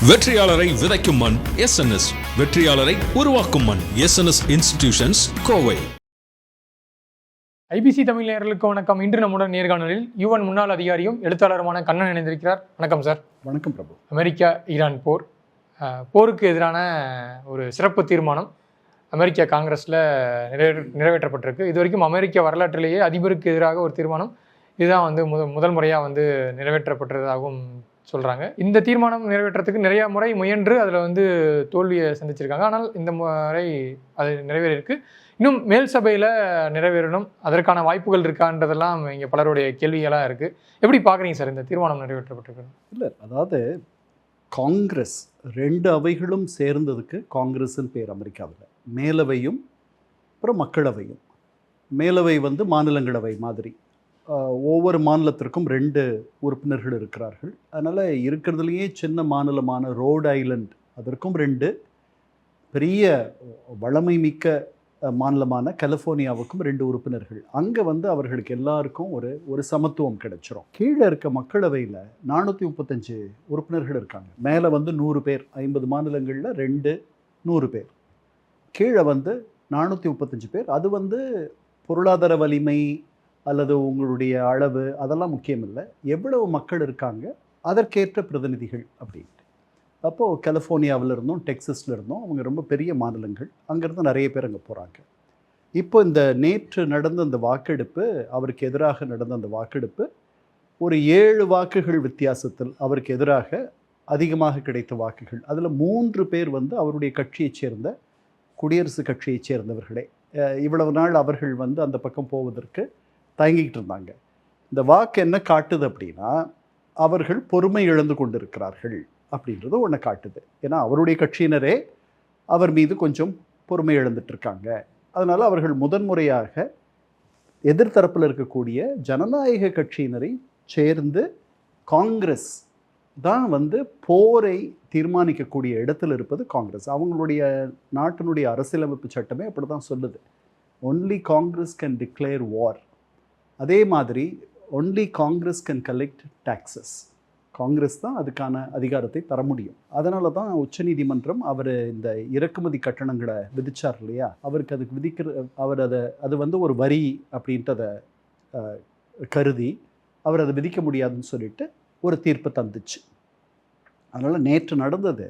வெற்றியாளரை விதைக்கும் மண் எஸ்என்எஸ், வெற்றியாளரை உருவாக்கும் மண் SNS institutions, Kovai. IBC Tamil நேயர்களுக்கு வணக்கம். இன்று நம்முடன் நேர்காணலில் யுஎன் முன்னாள் அதிகாரியும் எழுத்தாளருமான கண்ணன் இணைந்திருக்கிறார். வணக்கம் சார். வணக்கம் பிரபு. அமெரிக்கா ஈரான் போருக்கு எதிரான ஒரு சிறப்பு தீர்மானம் அமெரிக்கா காங்கிரஸில் நிறைவேற்றப்பட்டிருக்கு. இது வரைக்கும் அமெரிக்க வரலாற்றிலேயே அதிபருக்கு எதிராக ஒரு தீர்மானம் இதுதான் முதல் முறையாக நிறைவேற்றப்பட்டதாகவும் சொல்கிறாங்க. இந்த தீர்மானம் நிறைவேற்றத்துக்கு நிறைய முறை முயன்று அதில் தோல்வியை சந்திச்சிருக்காங்க. ஆனால் இந்த முறை அது நிறைவேறியிருக்கு. இன்னும் மேல் சபையில் நிறைவேறணும், அதற்கான வாய்ப்புகள் இருக்கான்றதெல்லாம் இங்கே பலருடைய கேள்விகளாக இருக்குது. எப்படி பார்க்குறீங்க சார் இந்த தீர்மானம் நிறைவேற்றப்பட்டிருக்கு? இல்லை, அதாவது காங்கிரஸ் ரெண்டு அவைகளும் சேர்ந்ததுக்கு காங்கிரஸ்ன்னு பேர் அமெரிக்காவில். மேலவையும் அப்புறம் மக்களவையும். மேலவை மாநிலங்களவை மாதிரி ஒவ்வொரு மாநிலத்திற்கும் 2 உறுப்பினர்கள் இருக்கிறார்கள். அதனால் இருக்கிறதுலையே சின்ன மாநிலமான ரோட் ஐலண்ட் அதற்கும் 2, பெரிய வளமை மிக்க மாநிலமான கலிஃபோர்னியாவுக்கும் 2 உறுப்பினர்கள். அங்கே அவர்களுக்கு எல்லாருக்கும் ஒரு சமத்துவம் கிடைச்சிரும். கீழே இருக்க மக்களவையில் 435 உறுப்பினர்கள் இருக்காங்க. மேலே 100 பேர், 50 மாநிலங்களில் 2 100 பேர். கீழே 435 பேர். அது பொருளாதார வலிமை அல்லது உங்களுடைய அளவு அதெல்லாம் முக்கியம் இல்லை, எவ்வளவு மக்கள் இருக்காங்க அதற்கேற்ற பிரதிநிதிகள் அப்படின்ட்டு. அப்போது கலிஃபோர்னியாவில் இருந்தும் டெக்ஸஸில் இருந்தும் அவங்க ரொம்ப பெரிய மாநிலங்கள், அங்கேருந்து நிறைய பேர் அங்கே போகிறாங்க. இப்போ இந்த நேற்று நடந்த அந்த வாக்கெடுப்பு, அவருக்கு எதிராக நடந்த அந்த வாக்கெடுப்பு ஒரு 7 வாக்குகள் வித்தியாசத்தில் அவருக்கு எதிராக அதிகமாக கிடைத்த வாக்குகள். அதில் 3 பேர் அவருடைய கட்சியைச் சேர்ந்த குடியரசுக் கட்சியைச் சேர்ந்தவர்களே. இவ்வளவு நாள் அவர்கள் அந்த பக்கம் போவதற்கு தயங்கிக்கிட்டு இருந்தாங்க. இந்த வாக்கு என்ன காட்டுது அப்படின்னா, அவர்கள் பொறுமை இழந்து கொண்டிருக்கிறார்கள் அப்படின்றது ஒன்று காட்டுது. ஏன்னா அவருடைய கட்சியினரே அவர் மீது கொஞ்சம் பொறுமை இழந்துட்டு இருக்காங்க. அதனால் அவர்கள் முதன்முறையாக எதிர்த்தரப்பில் இருக்கக்கூடிய ஜனநாயக கட்சியினரை சேர்ந்து காங்கிரஸ் தான் போரை தீர்மானிக்கக்கூடிய இடத்துல இருப்பது காங்கிரஸ். அவங்களுடைய நாட்டினுடைய அரசியலமைப்பு சட்டமே அப்படி தான் சொல்லுது. ஒன்லி காங்கிரஸ் கேன் டிக்ளேர் வார். அதே மாதிரி only Congress can collect taxes. Congress தான் அதுக்கான அதிகாரத்தை தர முடியும். அதனால தான் உச்சநீதிமன்றம் அவர் இந்த இறக்குமதி கட்டணங்களை விதிச்சார் இல்லையா, அவருக்கு அதுக்கு அவர் அது ஒரு வரி அப்படின்றத கருதி அவர் அதை விதிக்க முடியாதுன்னு சொல்லிட்டு ஒரு தீர்ப்பு தந்துச்சு. அதனால் நேற்று நடந்தது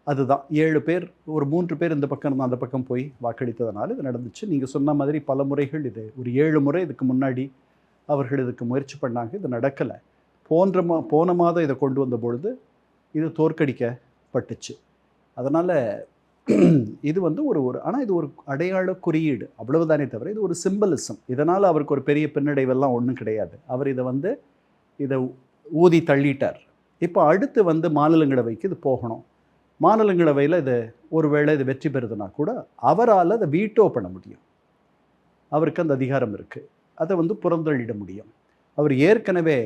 அதுதான். 7 பேர், ஒரு 3 பேர் இந்த பக்கம் இருந்து அந்த பக்கம் போய் வாக்களித்ததுனால இது நடந்துச்சு. நீங்கள் சொன்ன மாதிரி பல முறைகள், இது ஒரு 7 முறை இதுக்கு முன்னாடி அவர்கள் இதுக்கு முயற்சி பண்ணாங்க, இது நடக்கலை. போன மாதம் இதை கொண்டு வந்த பொழுது இது தோற்கடிக்கப்பட்டுச்சு. அதனால் இது ஆனால் இது ஒரு அடையாள குறியீடு, அவ்வளவுதானே தவிர இது ஒரு சிம்பலிசம். இதனால் அவருக்கு ஒரு பெரிய பின்னடைவெல்லாம் ஒன்றும் கிடையாது. அவர் இதை ஊதி தள்ளிட்டார். இப்போ அடுத்து மாநிலங்களவைக்கு இது போகணும். மாநிலங்களவையில் இது ஒருவேளை இது வெற்றி பெறுதுன்னா கூட அவரால் அதை வீட்டோ பண்ண முடியும். அவருக்கு அந்த அதிகாரம் இருக்குது. அதை புறந்தள்ளிட முடியும். அவர் ஏற்கனவே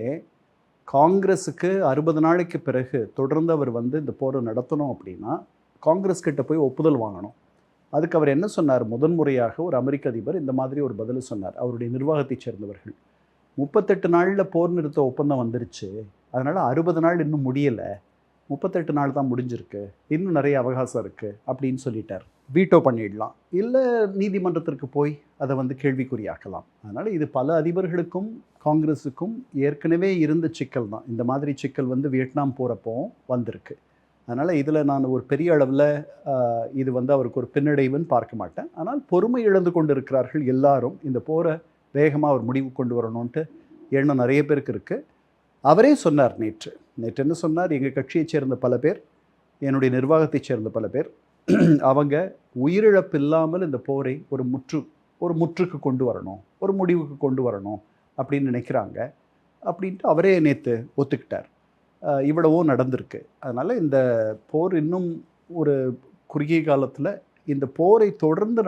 காங்கிரஸுக்கு 60 நாளைக்கு பிறகு தொடர்ந்து அவர் இந்த போரை நடத்தணும் அப்படின்னா காங்கிரஸ் கிட்ட போய் ஒப்புதல் வாங்கணும். அதுக்கு அவர் என்ன சொன்னார்? முதன்முறையாக ஒரு அமெரிக்க அதிபர் இந்த மாதிரி ஒரு பதில் சொன்னார். அவருடைய நிர்வாகத்தை சேர்ந்தவர்கள் 38 நாளில் போர் நிறுத்த ஒப்பந்தம் வந்துருச்சு, அதனால் 60 நாள் இன்னும் முடியலை, 38 நாள் தான் முடிஞ்சிருக்கு, இன்னும் நிறைய அவகாசம் இருக்குது அப்படின்னு சொல்லிட்டார். வீட்டோ பண்ணிடலாம், இல்லை நீதிமன்றத்திற்கு போய் அதை கேள்விக்குறியாக்கலாம். அதனால் இது பல அதிபர்களுக்கும் காங்கிரஸுக்கும் ஏற்கனவே இருந்த சிக்கல் தான். இந்த மாதிரி சிக்கல் வியட்நாம் போகிறப்பவும் வந்திருக்கு. அதனால் இதில் நான் ஒரு பெரிய அளவில் இது அவருக்கு ஒரு பின்னடைவுன்னு பார்க்க மாட்டேன். ஆனால் பொறுமை இழந்து கொண்டு இருக்கிறார்கள் எல்லாரும். இந்த போரை வேகமாக அவர் முடிவு கொண்டு வரணுன்ட்டு எண்ணம் நிறைய பேருக்கு இருக்குது. அவரே சொன்னார் நேற்று என்ன சொன்னார்? எங்கள் கட்சியைச் சேர்ந்த பல பேர், என்னுடைய நிர்வாகத்தைச் சேர்ந்த பல பேர், அவங்க உயிரிழப்பு இல்லாமல் இந்த போரை ஒரு முற்றுக்கு கொண்டு வரணும், ஒரு முடிவுக்கு கொண்டு வரணும் அப்படின்னு நினைக்கிறாங்க அப்படின்ட்டு அவரே நேற்று ஒத்துக்கிட்டார். இவ்வளவோ நடந்திருக்கு. அதனால் இந்த போர் இன்னும் ஒரு குறுகிய காலத்தில் இந்த போரை தொடர்ந்து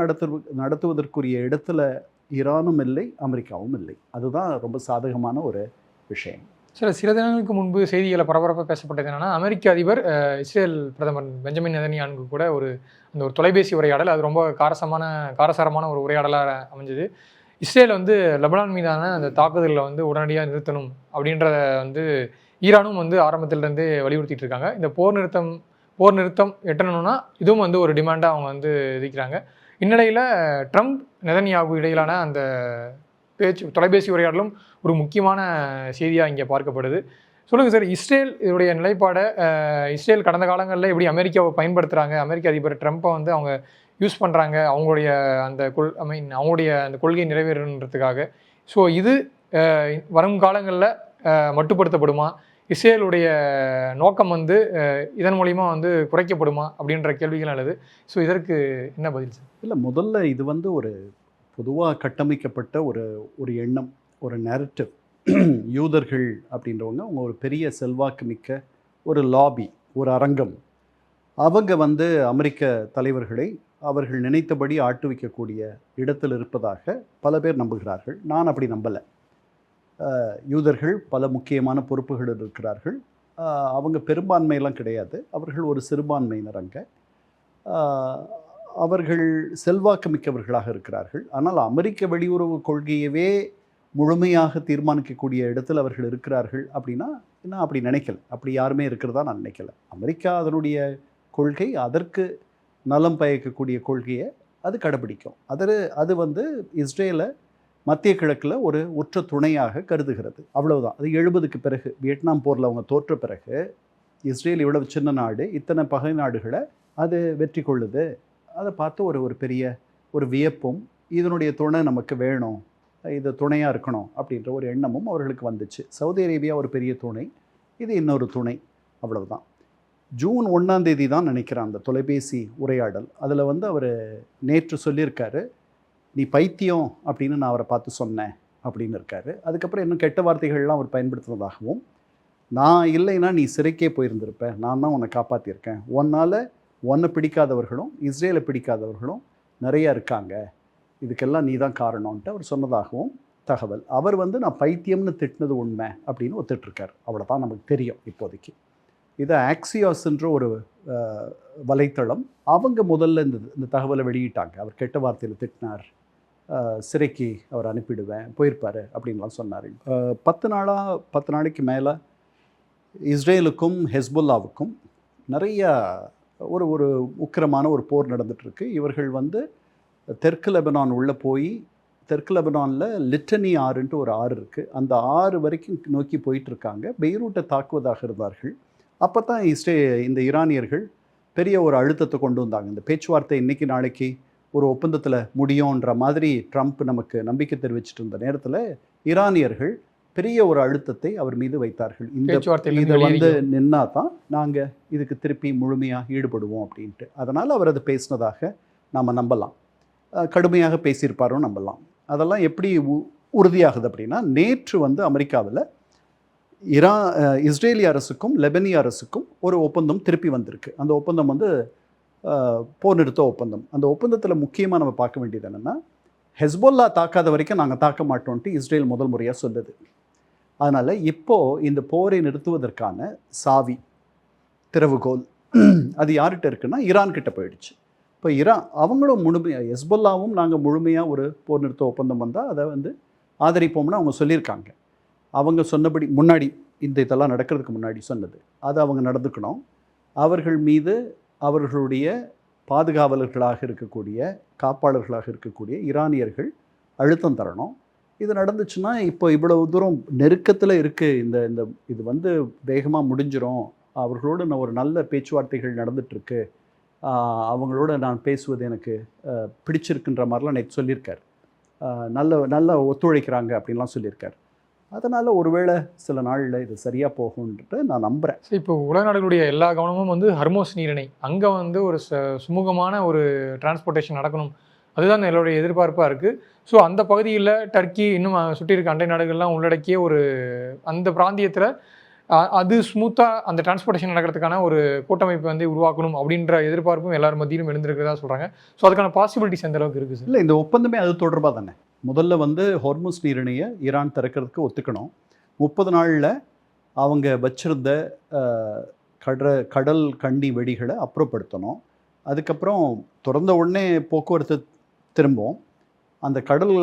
நடத்துவதற்குரிய இடத்துல ஈரானும் இல்லை, அமெரிக்காவும் இல்லை. அதுதான் ரொம்ப சாதகமான ஒரு விஷயம். சில தினங்களுக்கு முன்பு செய்திகளை பரபரப்பாக பேசப்பட்டது என்னன்னா, அமெரிக்க அதிபர் இஸ்ரேல் பிரதமர் பெஞ்சமின் நெதன்யாஹு கூட ஒரு தொலைபேசி உரையாடல், அது ரொம்ப காரசாரமான ஒரு உரையாடலாக அமைஞ்சது. இஸ்ரேல் லெபனான் மீதான அந்த தாக்குதலில் உடனடியாக நிறுத்தணும் அப்படின்றத ஈரானும் வந்து ஆரம்பத்திலேருந்தே வலியுறுத்திட்டு இருக்காங்க. இந்த போர் நிறுத்தம் எட்டணும்னா இதுவும் வந்து ஒரு டிமாண்டாக அவங்க வந்து விதிக்கிறாங்க. இந்நிலையில் ட்ரம்ப் நெதன்யாகு இடையிலான அந்த தொலைபேசி உரையாடலும் ஒரு முக்கியமான செய்தியாக இங்கே பார்க்கப்படுது. சொல்லுங்கள் சார், இஸ்ரேல் இதோடைய நிலைப்பாடை, இஸ்ரேல் கடந்த காலங்களில் எப்படி அமெரிக்காவை பயன்படுத்துகிறாங்க, அமெரிக்க அதிபர் ட்ரம்ப்பை வந்து அவங்க யூஸ் பண்ணுறாங்க அவங்களுடைய அந்த அவங்களுடைய அந்த கொள்கை நிறைவேறணுன்றதுக்காக. ஸோ இது வரும் காலங்களில் மட்டுப்படுத்தப்படுமா, இஸ்ரேலுடைய நோக்கம் வந்து இதன் மூலிமா வந்து குறைக்கப்படுமா அப்படின்ற கேள்விகள் நல்லது. ஸோ இதற்கு என்ன பதில் சார்? இல்லை, முதல்ல இது வந்து ஒரு பொதுவாக கட்டமைக்கப்பட்ட ஒரு எண்ணம், ஒரு நேரட்டிவ். யூதர்கள் அப்படின்றவங்க அவங்க ஒரு பெரிய செல்வாக்கு மிக்க ஒரு லாபி, ஒரு அரங்கம். அவங்க வந்து அமெரிக்க தலைவர்களை அவர்கள் நினைத்தபடி ஆட்டுவிக்கக்கூடிய இடத்தில் இருப்பதாக பல பேர் நம்புகிறார்கள். நான் அப்படி நம்பலை. யூதர்கள் பல முக்கியமான பொறுப்புகள் இருக்கிறார்கள். அவங்க பெரும்பான்மையெல்லாம் கிடையாது, அவர்கள் ஒரு சிறுபான்மையினர். அங்கே அவர்கள் செல்வாக்கு மிக்கவர்களாக இருக்கிறார்கள். ஆனால் அமெரிக்க வெளியுறவு கொள்கையவே முழுமையாக தீர்மானிக்கக்கூடிய இடத்தில் அவர்கள் இருக்கிறார்கள் அப்படின்னா நான் அப்படி நினைக்கல. அப்படி யாருமே இருக்கிறதா நான் நினைக்கல. அமெரிக்கா அதனுடைய கொள்கை, அதற்கு நலம் பயக்கக்கூடிய கொள்கையை அது கடைபிடிக்கும். அது வந்து இஸ்ரேலை மத்திய கிழக்கில் ஒரு உற்ற துணையாக கருதுகிறது. அவ்வளவுதான். அது 70க்கு பிறகு, வியட்நாம் போரில் அவங்க தோற்ற பிறகு இஸ்ரேல் இவ்வளவு சின்ன நாடு, இத்தனை பகை நாடுகளை அது வெற்றி கொள்ளுது. அதை பார்த்து ஒரு பெரிய ஒரு வியப்பும், இதனுடைய துணை நமக்கு வேணும், இது துணையாக இருக்கணும் அப்படின்ற ஒரு எண்ணமும் அவர்களுக்கு வந்துச்சு. சவுதி அரேபியா ஒரு பெரிய துணை, இது இன்னொரு துணை, அவ்வளவுதான். ஜூன் 1ஆம் தேதி தான் நினைக்கிறேன் அந்த தொலைபேசி உரையாடல். அதில் வந்து அவர் நேற்று சொல்லியிருக்காரு, நீ பைத்தியம் அப்படின்னு நான் அவரை பார்த்து சொன்னேன் அப்படின்னு இருக்காரு. அதுக்கப்புறம் இன்னும் கெட்ட வார்த்தைகள்லாம் அவர் பயன்படுத்துனதாகவும், நான் இல்லைன்னா நீ சிறைக்கே போயிருந்திருப்ப, நான் தான் உன்னை காப்பாற்றியிருக்கேன், உன்னை பிடிக்காதவர்களும் இஸ்ரேலை பிடிக்காதவர்களும் நிறையா இருக்காங்க, இதுக்கெல்லாம் நீ தான் காரணம்ன்ட்டு அவர் சொன்னதாகவும் தகவல். அவர் வந்து நான் பைத்தியம்னு திட்டினது உண்மை அப்படின்னு ஒத்துட்ருக்கார். அவ்வளோதான் நமக்கு தெரியும் இப்போதைக்கு. இதை ஆக்சியாஸ்ன்ற ஒரு வலைத்தளம் அவங்க முதல்ல இந்த தகவலை வெளியிட்டாங்க. அவர் கெட்ட வார்த்தையில் திட்டினார், சிறைக்கு அவர் அனுப்பிடுவேன், போயிருப்பார் அப்படின்லாம் சொன்னார். 10 நாளைக்கு மேலே இஸ்ரேலுக்கும் ஹெஸ்புல்லாவுக்கும் நிறையா ஒரு உக்கிரமான ஒரு போர் நடந்துகிட்ருக்கு. இவர்கள் வந்து தெற்கு லெபனான் உள்ளே போய், தெற்கு லெபனானில் லிட்டனி ஆறுன்ட்டு ஒரு ஆறு இருக்குது, அந்த ஆறு வரைக்கும் நோக்கி போயிட்டுருக்காங்க. பெய்ரூட்டை தாக்குவதாக இருந்தார்கள். அப்போ தான் இந்த ஈரானியர்கள் பெரிய ஒரு அழுத்தத்தை கொண்டு வந்தாங்க. இந்த பேச்சுவார்த்தை இன்றைக்கி நாளைக்கு ஒரு ஒப்பந்தத்தில் முடியுன்ற மாதிரி ட்ரம்ப் நமக்கு நம்பிக்கை தெரிவிச்சிட்டு இருந்த நேரத்தில் ஈரானியர்கள் பெரிய ஒரு அழுத்தத்தை அவர் மீது வைத்தார்கள். இதை வந்து நின்னா தான் நாங்கள் இதுக்கு திருப்பி முழுமையாக ஈடுபடுவோம் அப்படின்ட்டு. அதனால் அவர் அதை பேசினதாக நாம் நம்பலாம். கடுமையாக பேசியிருப்பாரும் நம்பலாம். அதெல்லாம் எப்படி உறுதியாகுது அப்படின்னா, நேற்று வந்து அமெரிக்காவில் இஸ்ரேலிய அரசுக்கும் லெபனிய அரசுக்கும் ஒரு ஒப்பந்தம் திருப்பி வந்திருக்கு. அந்த ஒப்பந்தம் வந்து போர் நிறுத்த ஒப்பந்தம். அந்த ஒப்பந்தத்தில் முக்கியமாக நம்ம பார்க்க வேண்டியது என்னென்னா, ஹெஸ்போல்லா தாக்காத வரைக்கும் நாங்கள் தாக்க மாட்டோன்ட்டு இஸ்ரேல் முதல் முறையாக சொல்லுது. அதனால் இப்போது இந்த போரை நிறுத்துவதற்கான சாவி, திறவுகோல் அது யார்கிட்ட இருக்குன்னா ஈரான் கிட்ட போயிடுச்சு. இப்போ அவங்களும் ஹெஸ்போல்லாவும் நாங்கள் முழுமையாக ஒரு போர் நிறுத்த ஒப்பந்தம் வந்தால் அதை வந்து ஆதரிப்போம்னு அவங்க சொல்லியிருக்காங்க. அவங்க சொன்னபடி முன்னாடி இதெல்லாம் நடக்கிறதுக்கு முன்னாடி சொன்னது அதை அவங்க நடந்துக்கணும். அவர்கள் மீது அவர்களுடைய பாதுகாவலர்களாக இருக்கக்கூடிய, காப்பாளர்களாக இருக்கக்கூடிய ஈரானியர்கள் அழுத்தம் தரணும். இது நடந்துச்சுன்னா இப்போ இவ்வளவு தூரம் நெருக்கத்தில் இருக்குது, இது வந்து வேகமாக முடிஞ்சிடும், அவர்களோடு ஒரு நல்ல பேச்சுவார்த்தைகள் நடந்துகிட்ருக்கு, அவங்களோட நான் பேசுவது எனக்கு பிடிச்சிருக்குன்ற மாதிரிலாம் நேற்று சொல்லியிருக்கார். நல்ல ஒத்துழைக்கிறாங்க அப்படின்லாம் சொல்லியிருக்கார். அதனால் ஒருவேளை சில நாளில் இது சரியாக போகும்ன்ட்டு நான் நம்புகிறேன். இப்போ உலக நாடுகளுடைய எல்லா கவனமும் வந்து ஹர்மோஸ் நீரிணை, அங்கே வந்து ஒரு சுமூகமான ஒரு டிரான்ஸ்போர்ட்டேஷன் நடக்கணும், அதுதான் எல்லோருடைய எதிர்பார்ப்பாக இருக்குது. ஸோ அந்த பகுதியில் டர்க்கி இன்னும் சுற்றி இருக்க அண்டை நாடுகள்லாம் உள்ளடக்கிய ஒரு அந்த பிராந்தியத்தில் அது ஸ்மூத்தாக அந்த டிரான்ஸ்போர்ட்டேஷன் நடக்கிறதுக்கான ஒரு கூட்டமைப்பு வந்து உருவாக்கணும் அப்படின்ற எதிர்பார்ப்பும் எல்லாரும் மத்தியிலும் எழுந்திருக்கிறதா சொல்கிறாங்க. ஸோ அதுக்கான பாசிபிலிட்டிஸ் எந்த அளவுக்கு இருக்குது? இல்லை, இந்த ஒப்பந்தமே அது தொடர்பாக தானே. முதல்ல வந்து ஹார்முஸ் நீரிணையை ஈரான் திறக்கிறதுக்கு ஒத்துக்கணும். 30 நாளில் அவங்க வச்சிருந்த கடல் கண்டி வெடிகளை அப்புறப்படுத்தணும். அதுக்கப்புறம் திறந்த உடனே போக்குவரத்து திரும்பும். அந்த கடல்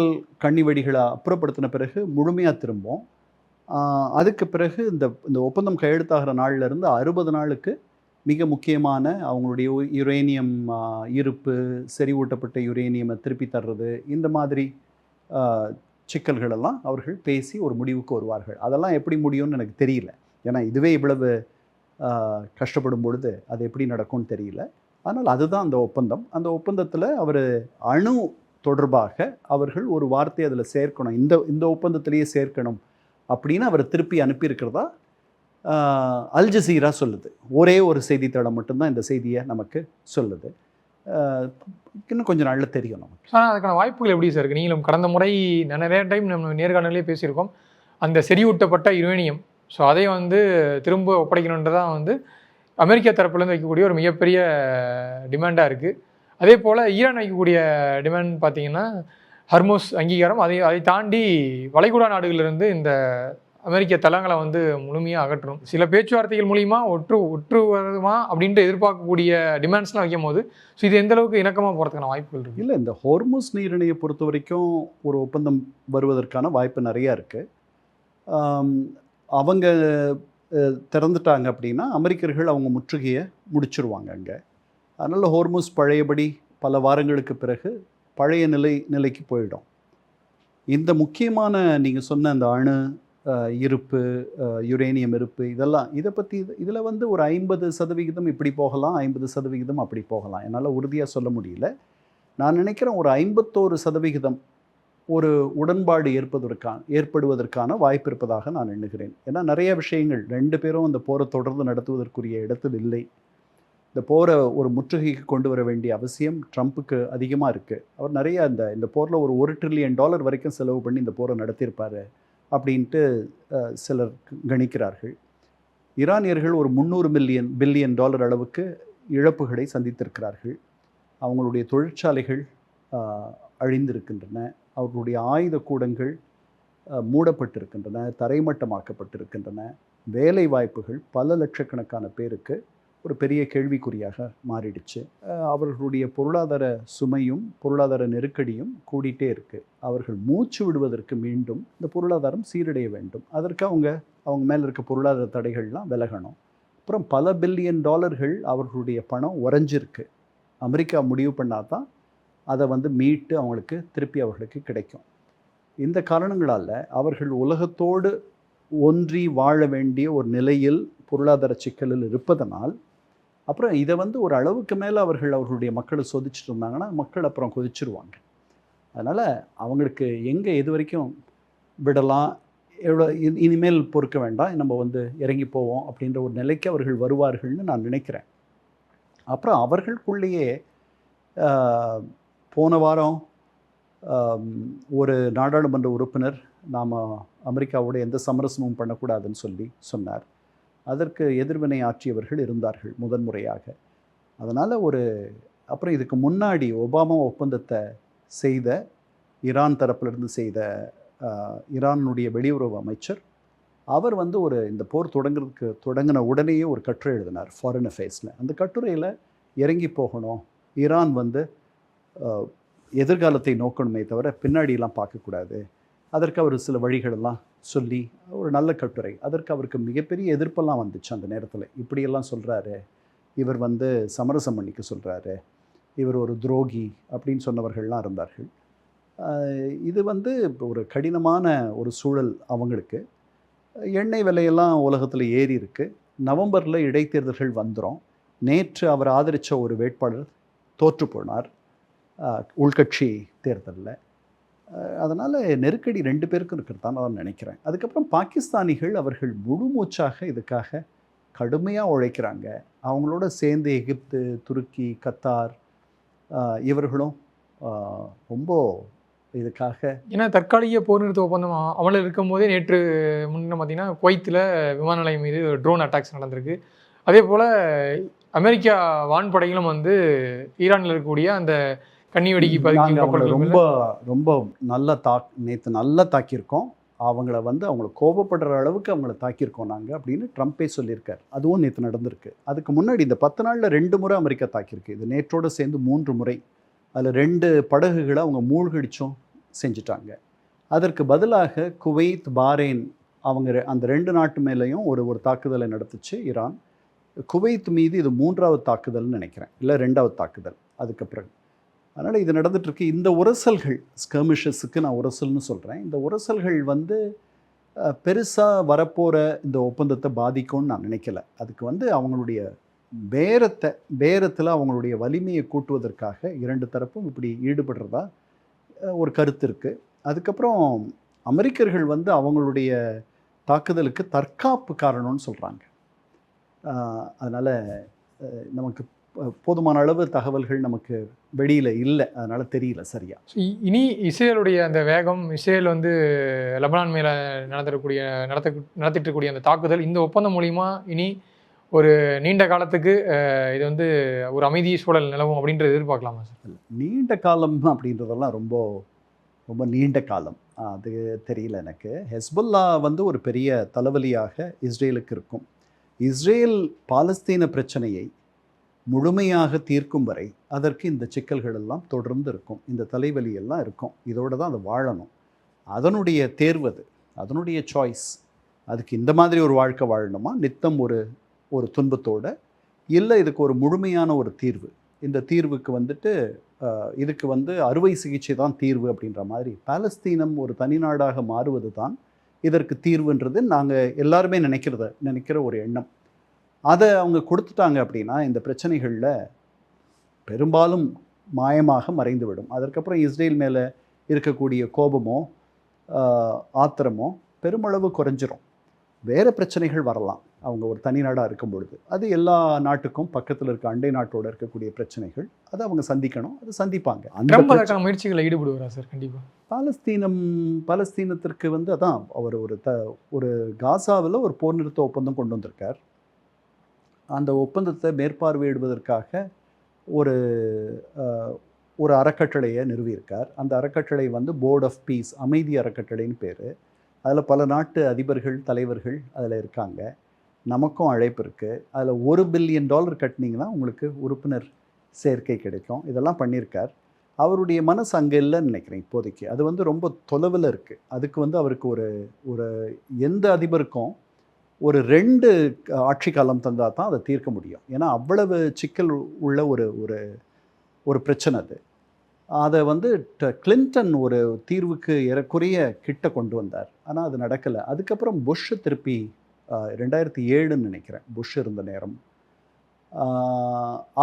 கண்ணி வெடிகளை அப்புறப்படுத்தின பிறகு முழுமையாக திரும்பும். அதுக்கு பிறகு இந்த ஒப்பந்தம் கையெழுத்தாகிற நாள்லேருந்து 60 நாளுக்கு மிக முக்கியமான அவங்களுடைய யுரேனியம் இருப்பு, செறிவூட்டப்பட்ட யுரேனியமை திருப்பி தர்றது, இந்த மாதிரி சிக்கல்களெல்லாம் அவர்கள் பேசி ஒரு முடிவுக்கு வருவார்கள். அதெல்லாம் எப்படி முடியும்னு எனக்கு தெரியல. ஏன்னா இதுவே இவ்வளவு கஷ்டப்படும் பொழுது அது எப்படி நடக்கும்னு தெரியல. ஆனால் அதுதான் அந்த ஒப்பந்தம். அந்த ஒப்பந்தத்தில் அவர் அணு தொடர்பாக அவர்கள் ஒரு வார்த்தை அதில் சேர்க்கணும், இந்த ஒப்பந்தத்திலேயே சேர்க்கணும் அப்படின்னு அவர் திருப்பி அனுப்பியிருக்கிறதா அல் ஜசீரா சொல்லுது. ஒரே ஒரு செய்தித்தளம் மட்டும்தான் இந்த செய்தியை நமக்கு சொல்லுது. இன்னும் கொஞ்சம் நாளில் தெரியும் நமக்கு. ஆனால் அதுக்கான வாய்ப்புகள் எப்படி சார் இருக்குது? நீங்களும் கடந்த முறை நிறைய டைம் நம்ம நேர்காணலே பேசியிருக்கோம். அந்த செறிவூட்டப்பட்ட யுரேனியம், ஸோ அதை திரும்ப ஒப்படைக்கணுன்றதான் அமெரிக்கா தரப்புலேருந்து வைக்கக்கூடிய ஒரு மிகப்பெரிய டிமாண்டாக இருக்குது. அதே போல் ஈரான் வைக்கக்கூடிய டிமாண்ட் பார்த்தீங்கன்னா ஹர்மோஸ் அங்கீகாரம், அதை தாண்டி வளைகுடா நாடுகளிலிருந்து இந்த அமெரிக்க தளங்களை முழுமையாக அகற்றணும். சில பேச்சுவார்த்தைகள் மூலிமா ஒற்று வருமா அப்படின்ட்டு எதிர்பார்க்கக்கூடிய டிமாண்ட்ஸ்லாம் வைக்கும் போது ஸோ இது எந்த அளவுக்கு இணக்கமாக போகிறதுக்கான வாய்ப்புகள் இருக்குது? இல்லை, இந்த ஹோர்முஸ் நீரிணையை பொறுத்த வரைக்கும் ஒரு ஒப்பந்தம் வருவதற்கான வாய்ப்பு நிறையா இருக்குது. அவங்க திறந்துட்டாங்க அப்படின்னா அமெரிக்கர்கள் அவங்க முற்றுகையை முடிச்சிருவாங்க அங்கே. அதனால் ஹோர்முஸ் பழையபடி பல வாரங்களுக்கு பிறகு பழைய நிலைக்கு போயிடும். இந்த முக்கியமான நீங்கள் சொன்ன அந்த அணு இருப்பு, யுரேனியம் இருப்பு, இதை பற்றி இதில் ஒரு 50% இப்படி போகலாம், 50% அப்படி போகலாம். என்னால் உறுதியாக சொல்ல முடியல. நான் நினைக்கிறேன் ஒரு 51% ஒரு உடன்பாடு ஏற்படுவதற்கான வாய்ப்பு இருப்பதாக நான் எண்ணுகிறேன். ஏன்னா நிறைய விஷயங்கள் 2 பேரும் இந்த போரை தொடர்ந்து நடத்துவதற்குரிய இடத்தில் இல்லை. இந்த போரை ஒரு முற்றுகைக்கு கொண்டு வர வேண்டிய அவசியம் ட்ரம்ப்புக்கு அதிகமாக இருக்குது. அவர் நிறைய இந்த போரில் ஒரு $1 ட்ரில்லியன் வரைக்கும் செலவு பண்ணி இந்த போரை நடத்தியிருப்பார் அப்படின்ட்டு சிலர் கணிக்கிறார்கள். ஈரானியர்கள் ஒரு $300 பில்லியன் அளவுக்கு இழப்புகளை சந்தித்திருக்கிறார்கள். அவங்களுடைய தொழிற்சாலைகள் அழிந்திருக்கின்றன, அவர்களுடைய ஆயுத கூடங்கள் மூடப்பட்டிருக்கின்றன, தரைமட்டமாக்கப்பட்டிருக்கின்றன. வேலை வாய்ப்புகள் பல லட்சக்கணக்கான பேருக்கு ஒரு பெரிய கேள்விக்குறியாக மாறிடுச்சு. அவர்களுடைய பொருளாதார சுமையும் பொருளாதார நெருக்கடியும் கூடிட்டே இருக்குது. அவர்கள் மூச்சு விடுவதற்கு மீண்டும் இந்த பொருளாதாரம் சீரடைய வேண்டும். அதற்கு அவங்க மேலே இருக்க பொருளாதார தடைகள்லாம் விலகணும். அப்புறம் பல $பில்லியன் அவர்களுடைய பணம் உறைஞ்சிருக்கு. அமெரிக்கா முடிவு பண்ணால் தான் அதை மீட்டு அவங்களுக்கு திருப்பி அவர்களுக்கு கிடைக்கும். இந்த காரணங்களால் அவர்கள் உலகத்தோடு ஒன்றி வாழ வேண்டிய ஒரு நிலையில் பொருளாதார சிக்கலில் இருப்பதனால் அப்புறம் இதை ஒரு அளவுக்கு மேலே அவர்களுடைய மக்களை சோதிச்சுட்டு இருந்தாங்கன்னா மக்கள் அப்புறம் கொதிச்சிருவாங்க. அதனால் அவங்களுக்கு எங்கே எது வரைக்கும் விடலாம், எவ்வளோ இனிமேல் பொறுக்க வேண்டாம், நம்ம இறங்கி போவோம் அப்படின்ற ஒரு நிலைக்கு அவர்கள் வருவார்கள்னு நான் நினைக்கிறேன். அப்புறம் அவர்களுக்குள்ளேயே போன வாரம் ஒரு நாடாளுமன்ற உறுப்பினர் நாம் அமெரிக்காவோட எந்த சமரசமும் பண்ணக்கூடாதுன்னு சொன்னார். அதற்கு எதிர்வினை ஆற்றியவர்கள் இருந்தார்கள் முதன்முறையாக. அதனால் அப்புறம் இதுக்கு முன்னாடி ஒபாமா ஒப்பந்தத்தை செய்த ஈரான் தரப்பிலிருந்து செய்த ஈரானுடைய வெளியுறவு அமைச்சர் அவர் இந்த போர் தொடங்கின உடனேயே ஒரு கட்டுரை எழுதினார் ஃபாரின் அஃபேர்ஸில். அந்த கட்டுரையில் இறங்கி போகணும், ஈரான் எதிர்காலத்தை நோக்கணுமே தவிர பின்னாடியெல்லாம் பார்க்கக்கூடாது, அதற்கு அவர் சில வழிகளெல்லாம் சொல்லி ஒரு நல்ல கட்டுரை. அதற்கு அவருக்கு மிகப்பெரிய எதிர்ப்பெல்லாம் வந்துச்சு அந்த நேரத்தில். இப்படியெல்லாம் சொல்கிறாரு, இவர் சமரசம் பண்ணிக்க சொல்கிறாரு, இவர் ஒரு துரோகி அப்படின்னு சொன்னவர்கள்லாம் இருந்தார்கள். இது ஒரு கடினமான ஒரு சூழல் அவங்களுக்கு. எண்ணெய் விலையெல்லாம் உலகத்தில் ஏறி இருக்குது. நவம்பரில் இடைத்தேர்தல்கள் வந்துடும். நேற்று அவர் ஆதரித்த ஒரு வேட்பாளர் தோற்று போனார் உள்கட்சி தேர்தலில். அதனால் நெருக்கடி 2 பேருக்கும் இருக்கிறதான் நான் நினைக்கிறேன். அதுக்கப்புறம் பாகிஸ்தானிகள் அவர்கள் முழு மூச்சாக இதுக்காக கடுமையாக உழைக்கிறாங்க. அவங்களோட சேர்ந்து எகிப்து, துருக்கி, கத்தார் இவர்களும் ரொம்ப இதுக்காக. ஏன்னா தற்காலிக போர் நிறுத்த ஒப்பந்தம் அமலில் இருக்கும் போதே நேற்று முன்ன பார்த்தீங்கன்னா குவைத்தில் விமான நிலையம் மீது ட்ரோன் அட்டாக்ஸ் நடந்திருக்கு. அதே போல் அமெரிக்கா வான்படைகளும் ஈரானில் இருக்கக்கூடிய அந்த கன்னிவெடிக்கு ரொம்ப ரொம்ப நேற்று நல்லா தாக்கியிருக்கோம். அவங்கள கோபப்படுற அளவுக்கு அவங்கள தாக்கியிருக்கோம் நாங்கள் அப்படின்னு ட்ரம்ப்பே சொல்லியிருக்கார். அதுவும் நேற்று நடந்திருக்கு. அதுக்கு முன்னாடி இந்த 10 நாளில் 2 முறை அமெரிக்கா தாக்கியிருக்கு. இது நேற்றோடு சேர்ந்து 3 முறை. அதில் 2 படகுகளை அவங்க மூழ்கடிச்சும் செஞ்சிட்டாங்க. அதற்கு பதிலாக குவைத், பாரேன் அந்த 2 நாட்டு மேலேயும் ஒரு தாக்குதலை நடத்துச்சு ஈரான். குவைத் மீது இது 3வது தாக்குதல்னு நினைக்கிறேன், இல்லை 2வது தாக்குதல் அதுக்கு பிறகு. அதனால் இது நடந்துகிட்ருக்கு. இந்த உரசல்கள், ஸ்கர்மிஷஸுக்கு நான் உரசல்னு சொல்கிறேன், இந்த உரசல்கள் வந்து பெருசாக வரப்போகிற இந்த ஒப்பந்தத்தை பாதிக்கும்னு நான் நினைக்கல. அதுக்கு வந்து அவங்களுடைய பேரத்தில் அவங்களுடைய வலிமையை கூட்டுவதற்காக 2 தரப்பும் இப்படி ஈடுபடுறதா ஒரு கருத்து இருக்குது. அதுக்கப்புறம் அமெரிக்கர்கள் வந்து அவங்களுடைய தாக்குதலுக்கு தற்காப்பு காரணம்னு சொல்கிறாங்க. அதனால் நமக்கு போதுமான அளவு தகவல்கள் நமக்கு வெளியில் இல்லை, அதனால் தெரியல சரியா. இனி இஸ்ரேலுடைய அந்த வேகம், இஸ்ரேல் வந்து லெபனான் மேலே நடத்திட்டு இருக்கக்கூடிய அந்த தாக்குதல், இந்த ஒப்பந்தம் மூலிமா இனி ஒரு நீண்ட காலத்துக்கு இது வந்து ஒரு அமைதி சூழல் நிலவும் அப்படின்றது எதிர்பார்க்கலாமா சார்? நீண்ட காலம் அப்படின்றதெல்லாம் ரொம்ப ரொம்ப நீண்ட காலம், அது தெரியல எனக்கு. ஹெஸ்புல்லா வந்து ஒரு பெரிய தலைவலியாக இஸ்ரேலுக்கு இருக்கும். இஸ்ரேல் பாலஸ்தீன பிரச்சனையை முழுமையாக தீர்க்கும் வரை அதற்கு இந்த சிக்கல்கள் எல்லாம் தொடர்ந்து இருக்கும், இந்த தலைவலி எல்லாம் இருக்கும். இதோடு தான் அது வாழணும். அதனுடைய தேர்வு, அதனுடைய சாய்ஸ். அதுக்கு இந்த மாதிரி ஒரு வாழ்க்கை வாழணுமா, நித்தம் ஒரு துன்பத்தோடு, இல்லை இதுக்கு ஒரு முழுமையான ஒரு தீர்வு. இந்த தீர்வுக்கு வந்துட்டு இதுக்கு வந்து அறுவை சிகிச்சை தான் தீர்வு அப்படின்ற மாதிரி, பாலஸ்தீனம் ஒரு தனிநாடாக மாறுவது தான் இதற்கு தீர்வுன்றது நாங்கள் எல்லாருமே நினைக்கிற ஒரு எண்ணம். அதை அவங்க கொடுத்துட்டாங்க அப்படின்னா இந்த பிரச்சனைகளில் பெரும்பாலும் மாயமாக மறைந்துவிடும். அதற்கப்புறம் இஸ்ரேல் மேலே இருக்கக்கூடிய கோபமோ ஆத்திரமோ பெருமளவு குறைஞ்சிரும். வேறு பிரச்சனைகள் வரலாம் அவங்க ஒரு தனி நாடாக இருக்கும் பொழுது. அது எல்லா நாட்டுக்கும் பக்கத்தில் இருக்க அண்டை நாட்டோடு இருக்கக்கூடிய பிரச்சனைகள், அதை அவங்க சந்திக்கணும், அதை சந்திப்பாங்க. அந்த முயற்சிகளை ஈடுபடுவாரா சார்? கண்டிப்பாக. பாலஸ்தீனத்திற்கு வந்து அதான் அவர் ஒரு காசாவில் ஒரு போர் நிறுத்த ஒப்பந்தம் கொண்டு வந்திருக்கார். அந்த ஒப்பந்தத்தை மேற்பார்வையிடுவதற்காக ஒரு அறக்கட்டளையை நிறுவியிருக்கார். அந்த அறக்கட்டளை வந்து போர்ட் ஆஃப் பீஸ், அமைதி அறக்கட்டளைன்னு பேர். அதில் பல நாட்டு அதிபர்கள், தலைவர்கள் அதில் இருக்காங்க. நமக்கும் அழைப்பு இருக்குது. அதில் $1 பில்லியன் கட்டினீங்கன்னா உங்களுக்கு உறுப்பினர் சேர்க்கை கிடைக்கும். இதெல்லாம் பண்ணியிருக்கார். அவருடைய மனசு அங்கே இல்லைன்னு நினைக்கிறேன் இப்போதைக்கு. அது வந்து ரொம்ப தொலைவில் இருக்குது. அதுக்கு வந்து அவருக்கு ஒரு எந்த அதிபருக்கும் ஒரு 2 ஆட்சி காலம் தந்தால் தான் அதை தீர்க்க முடியும். ஏன்னா அவ்வளவு சிக்கல் உள்ள ஒரு பிரச்சனை அது. அதை வந்து கிளின்டன் ஒரு தீர்வுக்கு ஏறக்குறைய கிட்ட கொண்டு வந்தார். ஆனால் அது நடக்கலை. அதுக்கப்புறம் புஷ் திருப்பி 2007ன்னு நினைக்கிறேன், புஷ் இருந்த நேரம்,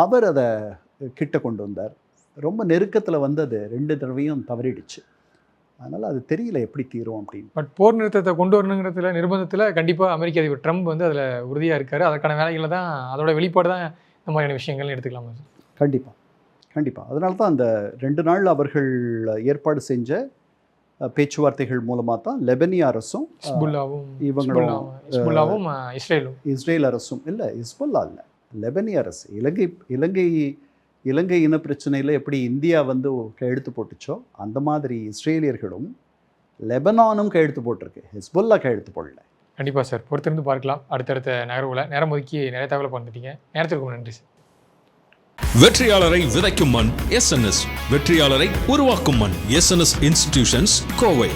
அவர் அதை கிட்ட கொண்டு வந்தார். ரொம்ப நெருக்கத்தில் வந்து அது 2 தடவையும் தவறிடுச்சு. அதனால் அது தெரியல எப்படி தீரும் அப்படின்னு. பட் போர் நிறுத்தத்தை கொண்டு வரணுங்கிறதுல நிர்பந்தத்தில் கண்டிப்பாக அமெரிக்க அதிபர் ட்ரம்ப் வந்து அதில் உறுதியாக இருக்கார். அதற்கான வேலைகளை தான், அதோட வெளிப்பாடு தான் இந்த மாதிரியான விஷயங்கள்னு எடுத்துக்கலாமா சார்? கண்டிப்பாக. அதனால தான் அந்த 2 நாள் அவர்கள் ஏற்பாடு செஞ்ச பேச்சுவார்த்தைகள் மூலமாக தான் லெபனிய அரசும் இவங்களும் இஸ்ரேல் அரசும், இல்லை ஹிஸ்புல்லா இல்லை, லெபனிய அரசு, இலங்கை இன பிரச்சனையில் எப்படி இந்தியா வந்து கையெழுத்து போட்டுச்சோ அந்த மாதிரி இஸ்ரேலியர்களும் லெபனானும் கையெழுத்து போட்டிருக்கு, ஹிஸ்புல்லா கையெழுத்து போடல. கண்டிப்பாக சார், பொறுத்திருந்து பார்க்கலாம் அடுத்தடுத்த நகர்வுகளை. நேரம் ஒதுக்கி நிறைய தகவலை பண்ணிட்டீங்க. நேரத்திற்கு நன்றி சார். வெற்றியாளரை விதைக்கும் மண் SNS, வெற்றியாளரை உருவாக்கும் மண் SNS இன்ஸ்டிடியூஷன்ஸ், கோவை.